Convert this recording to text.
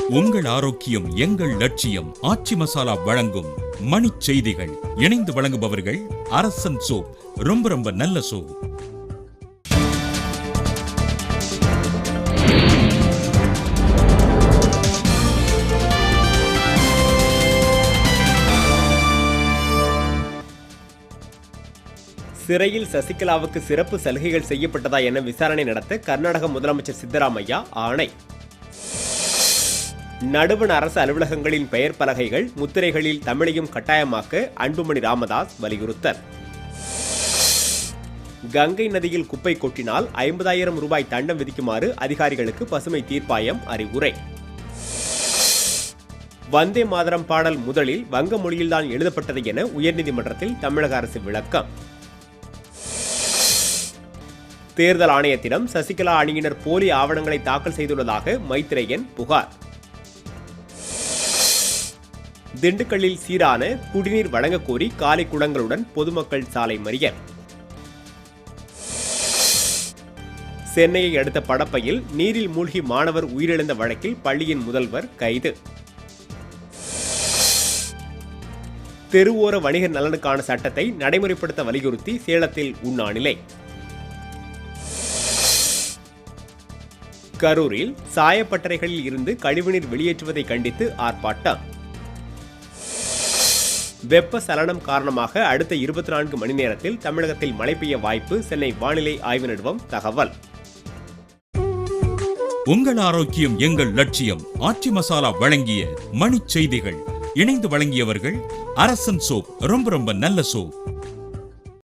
உங்கள் ஆரோக்கியம் எங்கள் லட்சியம். ஆச்சி மசாலா வழங்கும் மணிச் செய்திகள். இணைந்து வழங்குபவர்கள் அரசன் சோப். ரொம்ப நல்ல சோப். சிறையில் சசிகலாவுக்கு சிறப்பு சலுகைகள் செய்யப்பட்டதா என விசாரணை நடத்த கர்நாடக முதலமைச்சர் சித்தராமையா ஆணை. நடுவண் அரசு அலுவலகங்களின் பெயர் பலகைகள் முத்திரைகளில் தமிழையும் கட்டாயமாக்க அன்புமணி ராமதாஸ் வலியுறுத்தல். கங்கை நதியில் குப்பை கொட்டினால் 50,000 ரூபாய் தண்டம் விதிக்குமாறு அதிகாரிகளுக்கு பசுமை தீர்ப்பாயம் அறிவுரை. வந்தே மாதரம் பாடல் முதலில் வங்க மொழியில்தான் எழுதப்பட்டது என உயர்நீதிமன்றத்தில் தமிழக அரசு விளக்கம். தேர்தல் ஆணையத்திடம் சசிகலா அணியினர் போலி ஆவணங்களை தாக்கல் செய்துள்ளதாக மைத்ரேயன் புகார். திண்டுக்கல்லில் சீரான குடிநீர் வழங்கக் கோரி காலை குடங்களுடன் பொதுமக்கள் சாலை மறியல். சென்னையை அடுத்த படப்பையில் நீரில் மூழ்கி மாணவர் உயிரிழந்த வழக்கில் பள்ளியின் முதல்வர் கைது. தெருவோர வணிகர் நலனுக்கான சட்டத்தை நடைமுறைப்படுத்த வலியுறுத்தி சேலத்தில் உண்ணாநிலை. கரூரில் சாயப்பட்டறைகளில் இருந்து கழிவுநீர் வெளியேற்றுவதை கண்டித்து ஆர்ப்பாட்டம். வெப்ப சலனம் காரணமாக அடுத்த 24 மணி நேரத்தில் தமிழகத்தில் மழை பெய்ய வாய்ப்பு. சென்னை வானிலை ஆய்வு நிறுவனம் தகவல். உங்கள் ஆரோக்கியம் எங்கள் லட்சியம். ஆச்சி மசாலா வழங்கிய மணிச் செய்திகள். இணைந்து வழங்கியவர்கள் அரசன் சோப். ரொம்ப நல்ல சோப்.